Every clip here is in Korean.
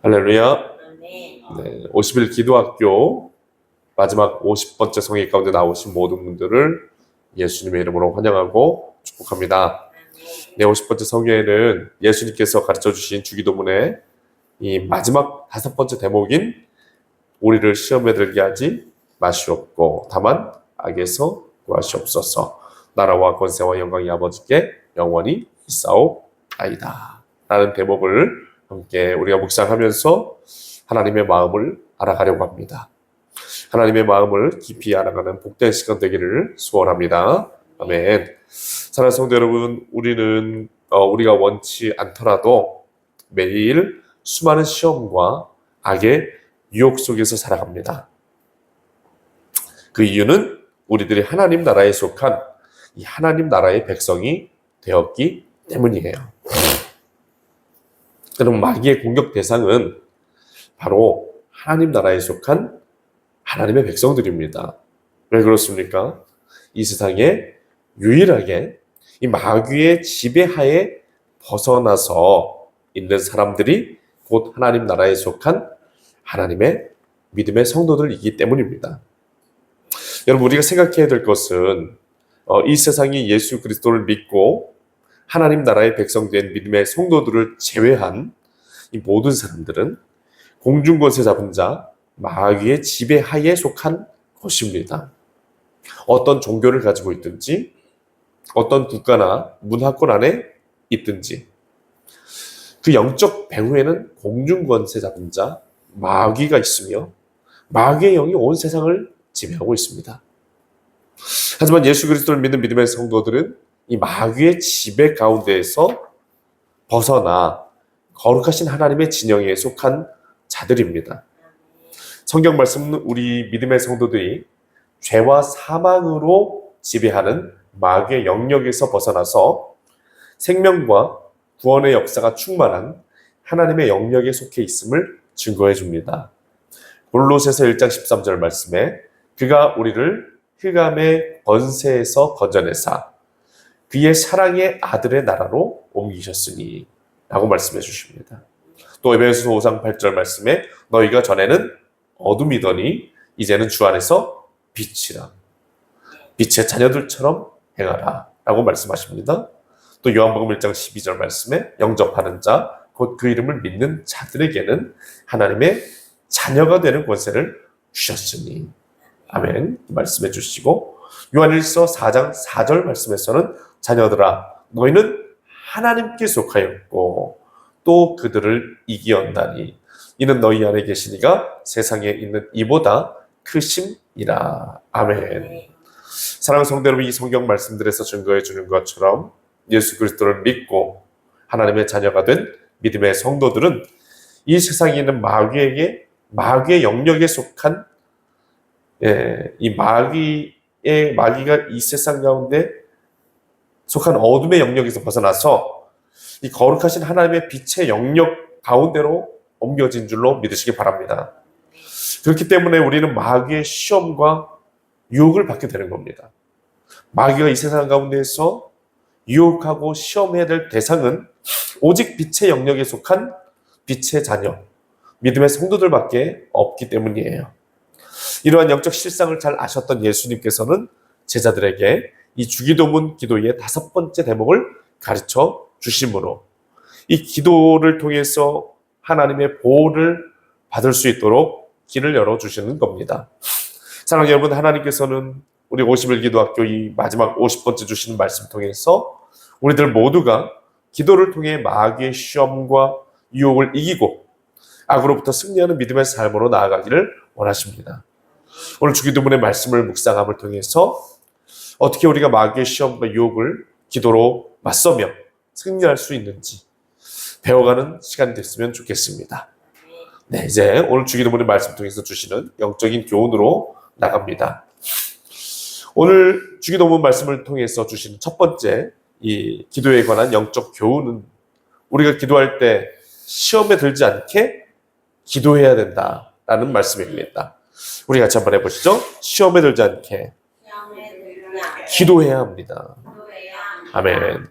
할렐루야. 네, 50일 기도학교 마지막 50번째 성회 가운데 나오신 모든 분들을 예수님의 이름으로 환영하고 축복합니다. 네, 50번째 성회에는 예수님께서 가르쳐 주신 주기도문의 이 마지막 5번째 대목인 우리를 시험에 들게 하지 마시옵고 다만 악에서 구하시옵소서. 나라와 권세와 영광이 아버지께 영원히 있사옵나이다 라는 대목을 함께 우리가 묵상하면서 하나님의 마음을 알아가려고 합니다. 하나님의 마음을 깊이 알아가는 복된 시간 되기를 소원합니다. 아멘. 사랑하는 성도 여러분, 우리가 원치 않더라도 매일 수많은 시험과 악의 유혹 속에서 살아갑니다. 그 이유는 우리들이 하나님 나라에 속한 이 하나님 나라의 백성이 되었기 때문이에요. 그럼 마귀의 공격 대상은 바로 하나님 나라에 속한 하나님의 백성들입니다. 왜 그렇습니까? 이 세상에 유일하게 이 마귀의 지배하에 벗어나서 있는 사람들이 곧 하나님 나라에 속한 하나님의 믿음의 성도들이기 때문입니다. 여러분, 우리가 생각해야 될 것은 이 세상이 예수 그리스도를 믿고 하나님 나라의 백성된 믿음의 성도들을 제외한 이 모든 사람들은 공중권세 잡은 자, 마귀의 지배하에 속한 것입니다. 어떤 종교를 가지고 있든지 어떤 국가나 문화권 안에 있든지 그 영적 배후에는 공중권세 잡은 자, 마귀가 있으며 마귀의 영이 온 세상을 지배하고 있습니다. 하지만 예수 그리스도를 믿는 믿음의 성도들은 이 마귀의 지배 가운데에서 벗어나 거룩하신 하나님의 진영에 속한 자들입니다. 성경 말씀은 우리 믿음의 성도들이 죄와 사망으로 지배하는 마귀의 영역에서 벗어나서 생명과 구원의 역사가 충만한 하나님의 영역에 속해 있음을 증거해 줍니다. 골로새서 1장 13절 말씀에 그가 우리를 흑암의 권세에서 건져내사 그의 사랑의 아들의 나라로 옮기셨으니 라고 말씀해 주십니다. 또 에베소서 5장 8절 말씀에 너희가 전에는 어둠이더니 이제는 주 안에서 빛이라 빛의 자녀들처럼 행하라 라고 말씀하십니다. 또 요한복음 1장 12절 말씀에 영접하는 자 곧 그 이름을 믿는 자들에게는 하나님의 자녀가 되는 권세를 주셨으니 아멘 말씀해 주시고 요한일서 4장 4절 말씀에서는 자녀들아 너희는 하나님께 속하였고 또 그들을 이기었나니 이는 너희 안에 계시니가 세상에 있는 이보다 크심이라. 아멘. 사랑하는 성도 여러분, 이 성경 말씀들에서 증거해 주는 것처럼 예수 그리스도를 믿고 하나님의 자녀가 된 믿음의 성도들은 이 세상에 있는 마귀의 영역에 속한 이 마귀가 이 세상 가운데 속한 어둠의 영역에서 벗어나서 이 거룩하신 하나님의 빛의 영역 가운데로 옮겨진 줄로 믿으시기 바랍니다. 그렇기 때문에 우리는 마귀의 시험과 유혹을 받게 되는 겁니다. 마귀가 이 세상 가운데에서 유혹하고 시험해야 될 대상은 오직 빛의 영역에 속한 빛의 자녀, 믿음의 성도들밖에 없기 때문이에요. 이러한 영적 실상을 잘 아셨던 예수님께서는 제자들에게 이 주기도문 기도의 5번째 대목을 가르쳐 주심으로 이 기도를 통해서 하나님의 보호를 받을 수 있도록 길을 열어주시는 겁니다. 사랑하는 여러분, 하나님께서는 우리 50일 기도학교 이 마지막 50번째 주시는 말씀 통해서 우리들 모두가 기도를 통해 마귀의 시험과 유혹을 이기고 악으로부터 승리하는 믿음의 삶으로 나아가기를 원하십니다. 오늘 주기도문의 말씀을 묵상함을 통해서 어떻게 우리가 마귀의 시험과 유혹을 기도로 맞서며 승리할 수 있는지 배워가는 시간이 됐으면 좋겠습니다. 네, 이제 오늘 주기도문의 말씀 통해서 주시는 영적인 교훈으로 나갑니다. 오늘 주기도문 말씀을 통해서 주시는 첫 번째 이 기도에 관한 영적 교훈은 우리가 기도할 때 시험에 들지 않게 기도해야 된다라는 말씀입니다. 우리 같이 한번 해보시죠. 시험에 들지 않게 기도해야 합니다. 아멘.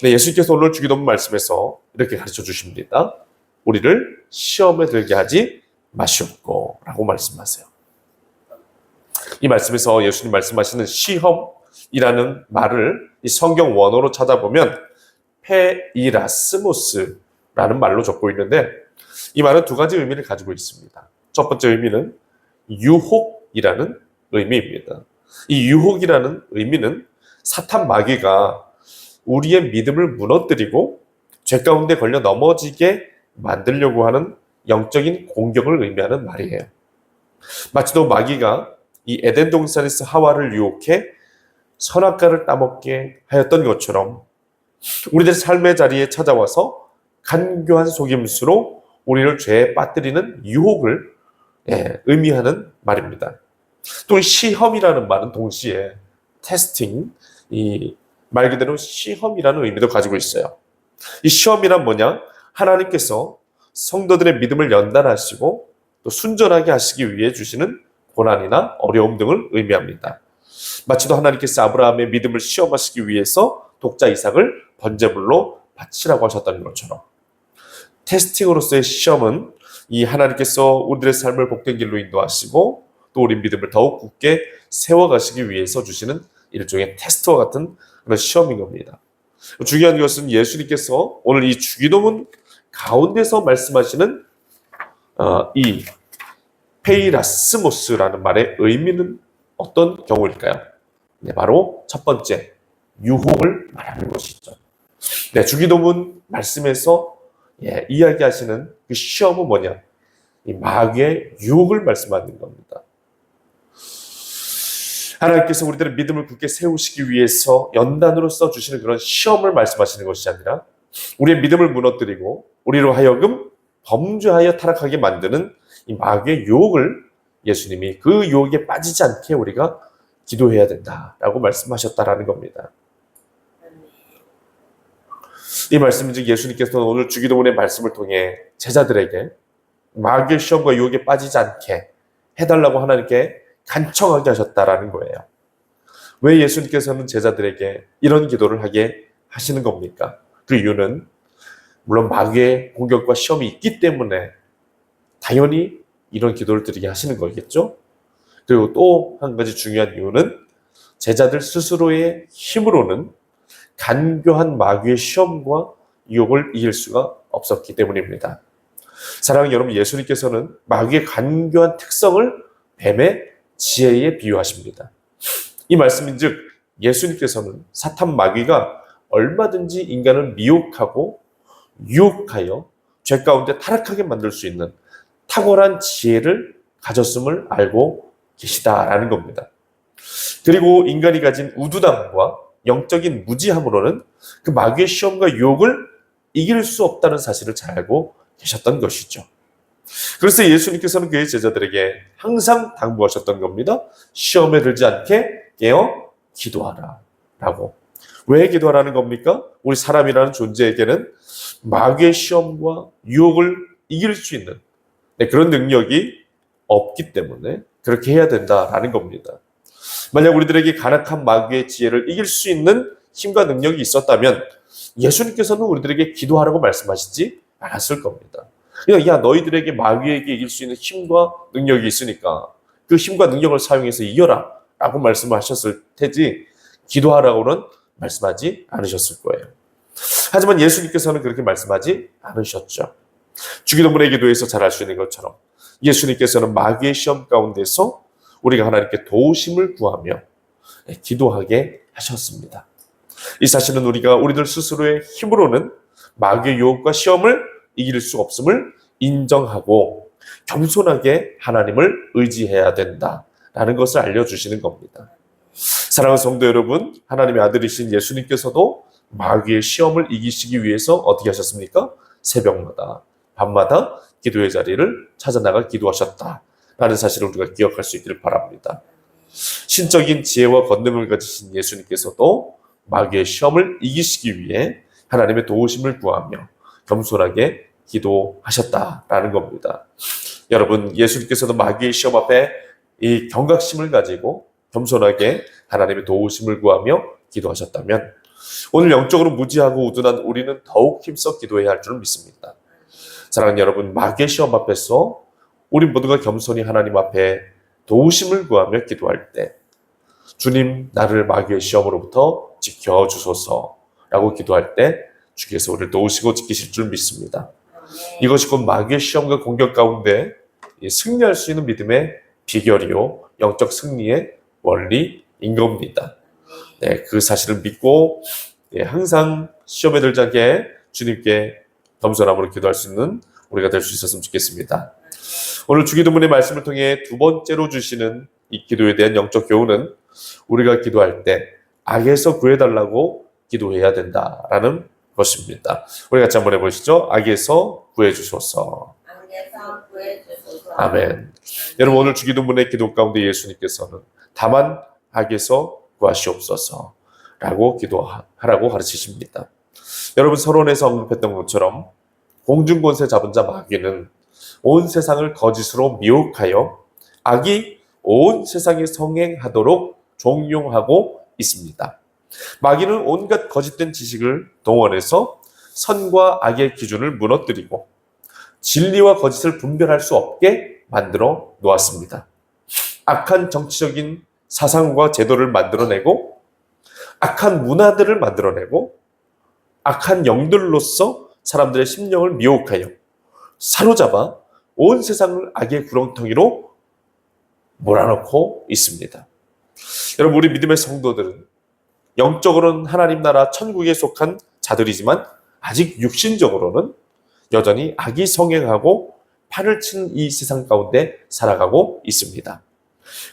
네, 예수님께서 오늘 주기도문 말씀에서 이렇게 가르쳐 주십니다. 우리를 시험에 들게 하지 마시옵고 라고 말씀하세요. 이 말씀에서 예수님 말씀하시는 시험이라는 말을 이 성경 원어로 찾아보면 페이라스모스라는 말로 적고 있는데 이 말은 두 가지 의미를 가지고 있습니다. 첫 번째 의미는 유혹이라는 의미입니다. 이 유혹이라는 의미는 사탄 마귀가 우리의 믿음을 무너뜨리고 죄 가운데 걸려 넘어지게 만들려고 하는 영적인 공격을 의미하는 말이에요. 마치도 마귀가 이 에덴 동산에서 하와를 유혹해 선악과를 따먹게 하였던 것처럼 우리들 삶의 자리에 찾아와서 간교한 속임수로 우리를 죄에 빠뜨리는 유혹을 의미하는 말입니다. 또 시험이라는 말은 동시에 테스팅, 이 말 그대로 시험이라는 의미도 가지고 있어요. 이 시험이란 뭐냐? 하나님께서 성도들의 믿음을 연단하시고 또 순전하게 하시기 위해 주시는 고난이나 어려움 등을 의미합니다. 마치도 하나님께서 아브라함의 믿음을 시험하시기 위해서 독자 이삭을 번제물로 바치라고 하셨다는 것처럼 테스팅으로서의 시험은 이 하나님께서 우리들의 삶을 복된 길로 인도하시고 또 우리 믿음을 더욱 굳게 세워가시기 위해서 주시는 일종의 테스트와 같은 그런 시험인 겁니다. 중요한 것은 예수님께서 오늘 이 주기도문 가운데서 말씀하시는 이 페이라스모스라는 말의 의미는 어떤 경우일까요? 네, 바로 첫 번째, 유혹을 말하는 것이죠. 네, 주기도문 말씀에서 이야기하시는 그 시험은 뭐냐? 이 마귀의 유혹을 말씀하는 겁니다. 하나님께서 우리들의 믿음을 굳게 세우시기 위해서 연단으로 써주시는 그런 시험을 말씀하시는 것이 아니라 우리의 믿음을 무너뜨리고 우리로 하여금 범죄하여 타락하게 만드는 이 마귀의 유혹을 예수님이 그 유혹에 빠지지 않게 우리가 기도해야 된다라고 말씀하셨다라는 겁니다. 이 말씀은 즉 예수님께서는 오늘 주기도문의 말씀을 통해 제자들에게 마귀의 시험과 유혹에 빠지지 않게 해달라고 하나님께 간청하게 하셨다라는 거예요. 왜 예수님께서는 제자들에게 이런 기도를 하게 하시는 겁니까? 그 이유는 물론 마귀의 공격과 시험이 있기 때문에 당연히 이런 기도를 드리게 하시는 거겠죠. 그리고 또 한 가지 중요한 이유는 제자들 스스로의 힘으로는 간교한 마귀의 시험과 유혹을 이길 수가 없었기 때문입니다. 사랑하는 여러분, 예수님께서는 마귀의 간교한 특성을 뱀의 지혜에 비유하십니다. 이 말씀인즉 예수님께서는 사탄 마귀가 얼마든지 인간을 미혹하고 유혹하여 죄 가운데 타락하게 만들 수 있는 탁월한 지혜를 가졌음을 알고 계시다라는 겁니다. 그리고 인간이 가진 우두담과 영적인 무지함으로는 그 마귀의 시험과 유혹을 이길 수 없다는 사실을 잘 알고 계셨던 것이죠. 그래서 예수님께서는 그의 제자들에게 항상 당부하셨던 겁니다. 시험에 들지 않게 깨어 기도하라 라고. 왜 기도하라는 겁니까? 우리 사람이라는 존재에게는 마귀의 시험과 유혹을 이길 수 있는 그런 능력이 없기 때문에 그렇게 해야 된다라는 겁니다. 만약 우리들에게 간악한 마귀의 지혜를 이길 수 있는 힘과 능력이 있었다면 예수님께서는 우리들에게 기도하라고 말씀하시지 않았을 겁니다. 야, 너희들에게 마귀에게 이길 수 있는 힘과 능력이 있으니까 그 힘과 능력을 사용해서 이겨라 라고 말씀하셨을 테지 기도하라고는 말씀하지 않으셨을 거예요. 하지만 예수님께서는 그렇게 말씀하지 않으셨죠. 주기도문의 기도에서 잘 알 수 있는 것처럼 예수님께서는 마귀의 시험 가운데서 우리가 하나님께 도우심을 구하며 기도하게 하셨습니다. 이 사실은 우리가 우리들 스스로의 힘으로는 마귀의 유혹과 시험을 이길 수 없음을 인정하고 겸손하게 하나님을 의지해야 된다라는 것을 알려주시는 겁니다. 사랑하는 성도 여러분, 하나님의 아들이신 예수님께서도 마귀의 시험을 이기시기 위해서 어떻게 하셨습니까? 새벽마다 밤마다 기도의 자리를 찾아나가 기도하셨다라는 사실을 우리가 기억할 수 있기를 바랍니다. 신적인 지혜와 권능을 가지신 예수님께서도 마귀의 시험을 이기시기 위해 하나님의 도우심을 구하며 겸손하게 기도하셨다라는 겁니다. 여러분, 예수님께서도 마귀의 시험 앞에 이 경각심을 가지고 겸손하게 하나님의 도우심을 구하며 기도하셨다면 오늘 영적으로 무지하고 우둔한 우리는 더욱 힘써 기도해야 할 줄 믿습니다. 사랑하는 여러분, 마귀의 시험 앞에서 우리 모두가 겸손히 하나님 앞에 도우심을 구하며 기도할 때 주님, 나를 마귀의 시험으로부터 지켜주소서라고 기도할 때 주께서 우리를 도우시고 지키실 줄 믿습니다. 이것이 곧 마귀의 시험과 공격 가운데 승리할 수 있는 믿음의 비결이요, 영적 승리의 원리인 겁니다. 네, 그 사실을 믿고 항상 시험에 들지 않게 주님께 겸손함으로 기도할 수 있는 우리가 될 수 있었으면 좋겠습니다. 오늘 주기도문의 말씀을 통해 두 번째로 주시는 이 기도에 대한 영적 교훈은 우리가 기도할 때 악에서 구해달라고 기도해야 된다라는 것입니다. 우리 같이 한번 해보시죠. 악에서 구해주소서. 아멘. 여러분, 오늘 주기도문의 기도 가운데 예수님께서는 다만 악에서 구하시옵소서 라고 기도하라고 가르치십니다. 여러분, 서론에서 언급했던 것처럼 공중권세 잡은 자 마귀는 온 세상을 거짓으로 미혹하여 악이 온 세상에 성행하도록 종용하고 있습니다. 마귀는 온갖 거짓된 지식을 동원해서 선과 악의 기준을 무너뜨리고 진리와 거짓을 분별할 수 없게 만들어 놓았습니다. 악한 정치적인 사상과 제도를 만들어내고 악한 문화들을 만들어내고 악한 영들로서 사람들의 심령을 미혹하여 사로잡아 온 세상을 악의 구렁텅이로 몰아넣고 있습니다. 여러분, 우리 믿음의 성도들은 영적으로는 하나님 나라 천국에 속한 자들이지만 아직 육신적으로는 여전히 악이 성행하고 판을 친 이 세상 가운데 살아가고 있습니다.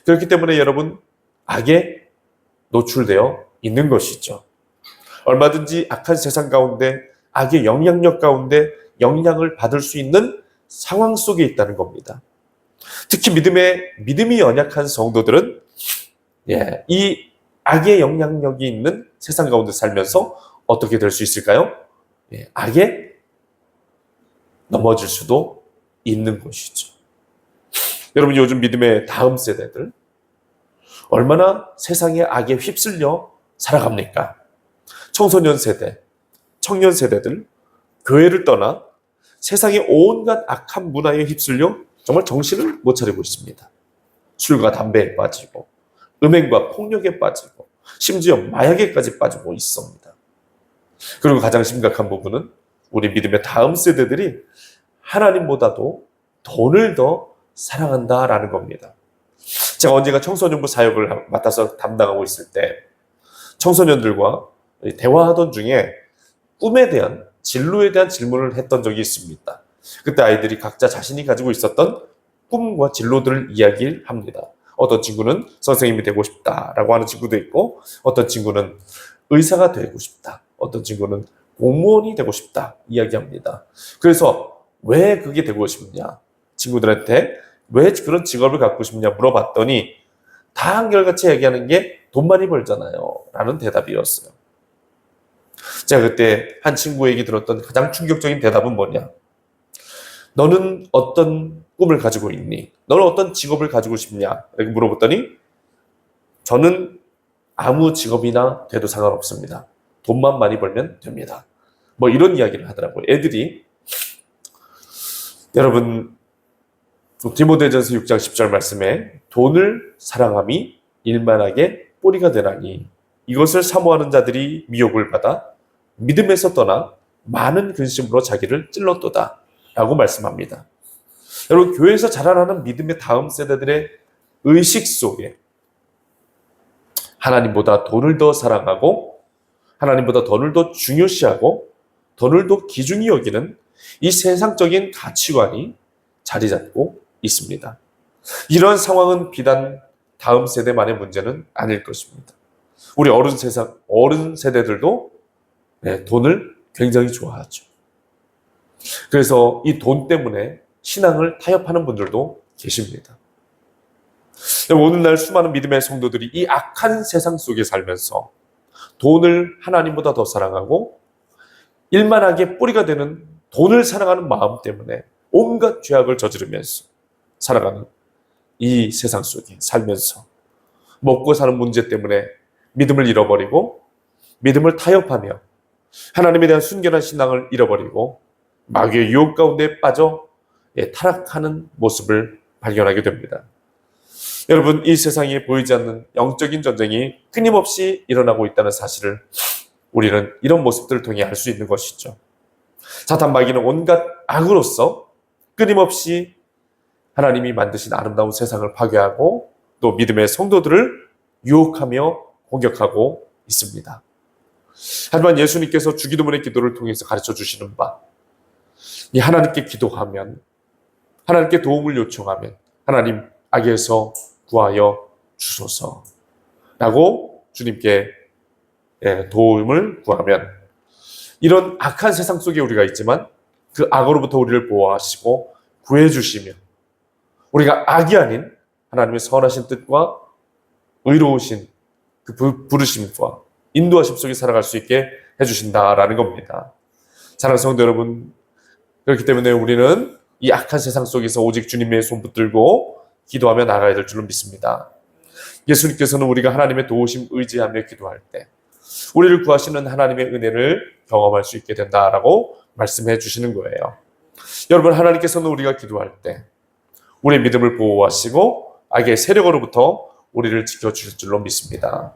그렇기 때문에 여러분, 악에 노출되어 있는 것이죠. 얼마든지 악한 세상 가운데 악의 영향력 가운데 영향을 받을 수 있는 상황 속에 있다는 겁니다. 특히 믿음이 연약한 성도들은 이 악의 영향력이 있는 세상 가운데 살면서 어떻게 될 수 있을까요? 악에 넘어질 수도 있는 것이죠. 여러분, 요즘 믿음의 다음 세대들 얼마나 세상의 악에 휩쓸려 살아갑니까? 청소년 세대, 청년 세대들 교회를 떠나 세상의 온갖 악한 문화에 휩쓸려 정말 정신을 못 차리고 있습니다. 술과 담배에 빠지고 음행과 폭력에 빠지고 심지어 마약에까지 빠지고 있습니다. 그리고 가장 심각한 부분은 우리 믿음의 다음 세대들이 하나님보다도 돈을 더 사랑한다라는 겁니다. 제가 언젠가 청소년부 사역을 맡아서 담당하고 있을 때 청소년들과 대화하던 중에 꿈에 대한, 진로에 대한 질문을 했던 적이 있습니다. 그때 아이들이 각자 자신이 가지고 있었던 꿈과 진로들을 이야기합니다. 어떤 친구는 선생님이 되고 싶다라고 하는 친구도 있고, 어떤 친구는 의사가 되고 싶다, 어떤 친구는 공무원이 되고 싶다 이야기합니다. 그래서 왜 그게 되고 싶냐, 친구들한테 왜 그런 직업을 갖고 싶냐 물어봤더니 다 한결같이 얘기하는 게 돈 많이 벌잖아요 라는 대답이었어요. 제가 그때 한 친구에게 들었던 가장 충격적인 대답은 뭐냐, 너는 어떤 꿈을 가지고 있니? 너는 어떤 직업을 가지고 싶냐? 이렇게 물어봤더니 저는 아무 직업이나 돼도 상관없습니다. 돈만 많이 벌면 됩니다. 뭐 이런 이야기를 하더라고요. 애들이. 여러분, 디모데전서 6장 10절 말씀에 돈을 사랑함이 일만하게 뿌리가 되나니 이것을 사모하는 자들이 미혹을 받아 믿음에서 떠나 많은 근심으로 자기를 찔렀도다 라고 말씀합니다. 여러분, 교회에서 자라나는 믿음의 다음 세대들의 의식 속에 하나님보다 돈을 더 사랑하고 하나님보다 돈을 더 중요시하고 돈을 더 귀중히 여기는 이 세상적인 가치관이 자리 잡고 있습니다. 이런 상황은 비단 다음 세대만의 문제는 아닐 것입니다. 우리 어른 세대들도 돈을 굉장히 좋아하죠. 그래서 이 돈 때문에 신앙을 타협하는 분들도 계십니다. 오늘날 수많은 믿음의 성도들이 이 악한 세상 속에 살면서 돈을 하나님보다 더 사랑하고 일만하게 뿌리가 되는 돈을 사랑하는 마음 때문에 온갖 죄악을 저지르면서 살아가는 이 세상 속에 살면서 먹고 사는 문제 때문에 믿음을 잃어버리고 믿음을 타협하며 하나님에 대한 순결한 신앙을 잃어버리고 마귀의 유혹 가운데 빠져 타락하는 모습을 발견하게 됩니다. 여러분, 이 세상에 보이지 않는 영적인 전쟁이 끊임없이 일어나고 있다는 사실을 우리는 이런 모습들을 통해 알 수 있는 것이죠. 사탄 마귀는 온갖 악으로서 끊임없이 하나님이 만드신 아름다운 세상을 파괴하고 또 믿음의 성도들을 유혹하며 공격하고 있습니다. 하지만 예수님께서 주기도문의 기도를 통해서 가르쳐 주시는 바, 이 하나님께 기도하면, 하나님께 도움을 요청하면 하나님 악에서 구하여 주소서라고 주님께 도움을 구하면, 이런 악한 세상 속에 우리가 있지만 그 악으로부터 우리를 보호하시고 구해주시며 우리가 악이 아닌 하나님의 선하신 뜻과 의로우신 그 부르심과 인도하심 속에 살아갈 수 있게 해주신다라는 겁니다. 사랑하는 성도 여러분, 그렇기 때문에 우리는 이 악한 세상 속에서 오직 주님의 손 붙들고 기도하며 나가야 될 줄로 믿습니다. 예수님께서는 우리가 하나님의 도우심 의지하며 기도할 때 우리를 구하시는 하나님의 은혜를 경험할 수 있게 된다라고 말씀해 주시는 거예요. 여러분, 하나님께서는 우리가 기도할 때 우리의 믿음을 보호하시고 악의 세력으로부터 우리를 지켜주실 줄로 믿습니다.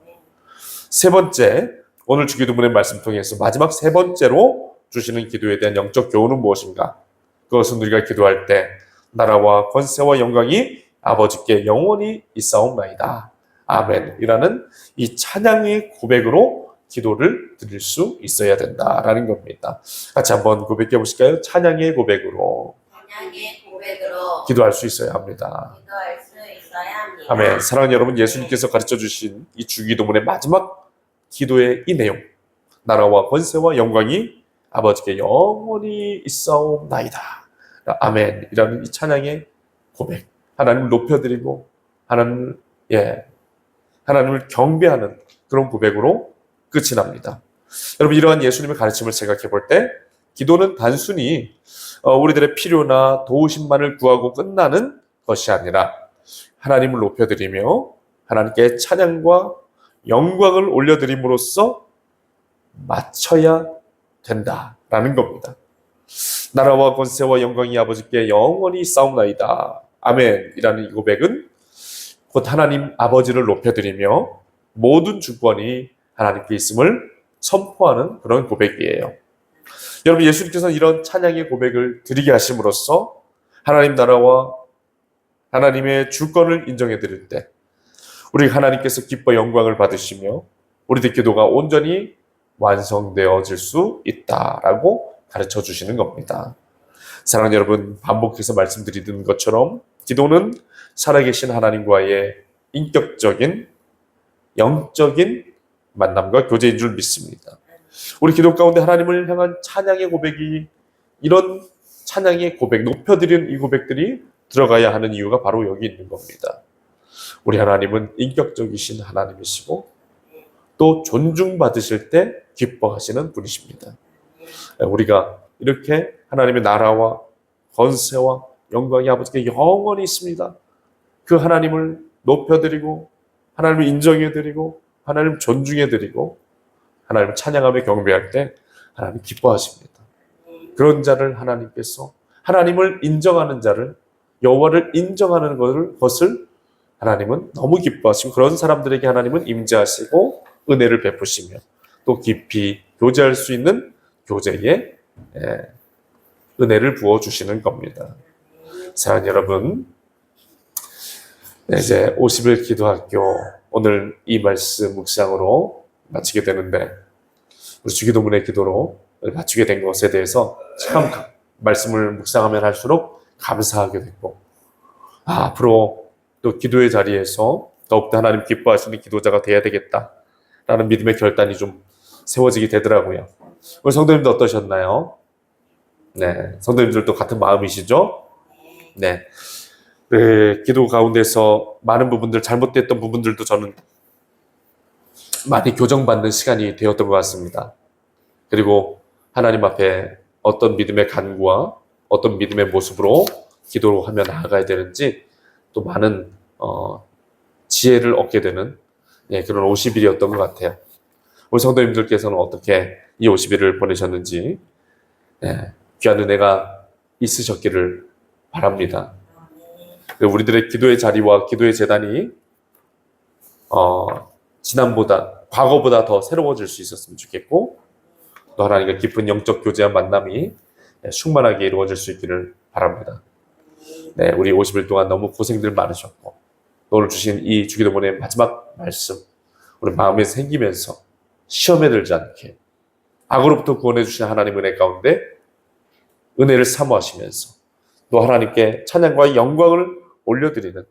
세 번째, 오늘 주기도문의 말씀 통해서 마지막 세 번째로 주시는 기도에 대한 영적 교훈은 무엇인가? 그것은 우리가 기도할 때 나라와 권세와 영광이 아버지께 영원히 있사옵나이다. 아멘. 이라는 이 찬양의 고백으로 기도를 드릴 수 있어야 된다라는 겁니다. 같이 한번 고백해 보실까요? 찬양의 고백으로 기도할 수 있어야 합니다. 아멘. 사랑하는 여러분, 예수님께서 가르쳐 주신 이 주기도문의 마지막 기도의 이 내용, 나라와 권세와 영광이 아버지께 영원히 있사옵나이다. 아멘. 이라는 이 찬양의 고백, 하나님을 높여드리고 하나님을 경배하는 그런 고백으로 끝이 납니다. 여러분, 이러한 예수님의 가르침을 생각해 볼 때 기도는 단순히 우리들의 필요나 도우심만을 구하고 끝나는 것이 아니라 하나님을 높여드리며 하나님께 찬양과 영광을 올려드림으로써 마쳐야 된다라는 겁니다. 나라와 권세와 영광이 아버지께 영원히 있사옵나이다. 아멘. 이라는 이 고백은 곧 하나님 아버지를 높여드리며 모든 주권이 하나님께 있음을 선포하는 그런 고백이에요. 여러분, 예수님께서는 이런 찬양의 고백을 드리게 하심으로써 하나님 나라와 하나님의 주권을 인정해 드릴 때 우리 하나님께서 기뻐 영광을 받으시며 우리들 기도가 온전히 완성되어질 수 있다라고 가르쳐 주시는 겁니다. 사랑하는 여러분, 반복해서 말씀드리는 것처럼 기도는 살아계신 하나님과의 인격적인 영적인 만남과 교제인 줄 믿습니다. 우리 기도 가운데 하나님을 향한 찬양의 고백이, 이런 찬양의 고백, 높여드리는 이 고백들이 들어가야 하는 이유가 바로 여기 있는 겁니다. 우리 하나님은 인격적이신 하나님이시고 또 존중받으실 때 기뻐하시는 분이십니다. 우리가 이렇게 하나님의 나라와 권세와 영광이 아버지께 영원히 있습니다. 그 하나님을 높여드리고 하나님을 인정해드리고 하나님을 존중해드리고 하나님을 찬양하며 경배할 때 하나님 기뻐하십니다. 그런 자를 하나님께서, 하나님을 인정하는 자를, 여호와를 인정하는 것을 하나님은 너무 기뻐하시고 그런 사람들에게 하나님은 임재하시고 은혜를 베푸시며 또 깊이 교제할 수 있는 교제에 은혜를 부어주시는 겁니다. 사랑하는 여러분, 이제 50일 기도학교 오늘 이 말씀 묵상으로 마치게 되는데 우리 주기도문의 기도로 마치게 된 것에 대해서 참 말씀을 묵상하면 할수록 감사하게 되고 앞으로 또 기도의 자리에서 더욱더 하나님 기뻐하시는 기도자가 돼야 되겠다라는 믿음의 결단이 좀 세워지게 되더라고요. 우리 성도님도 어떠셨나요? 네, 성도님들도 같은 마음이시죠? 네. 기도 가운데서 많은 부분들, 잘못됐던 부분들도 저는 많이 교정받는 시간이 되었던 것 같습니다. 그리고 하나님 앞에 어떤 믿음의 간구와 어떤 믿음의 모습으로 기도를 하며 나아가야 되는지 또 많은 지혜를 얻게 되는 그런 50일이었던 것 같아요. 우리 성도님들께서는 어떻게 이 50일을 보내셨는지 귀한 은혜가 있으셨기를 바랍니다. 우리들의 기도의 자리와 기도의 재단이 과거보다 더 새로워질 수 있었으면 좋겠고, 또 하나님과 깊은 영적 교제와 만남이 충만하게 이루어질 수 있기를 바랍니다. 우리 50일 동안 너무 고생들 많으셨고, 오늘 주신 이 주기도문의 마지막 말씀, 우리 마음에 생기면서 시험에 들지 않게 악으로부터 구원해 주신 하나님 은혜 가운데 은혜를 사모하시면서 또 하나님께 찬양과 영광을 올려드리는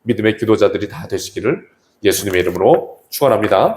믿음의 기도자들이 다 되시기를 예수님의 이름으로 축원합니다.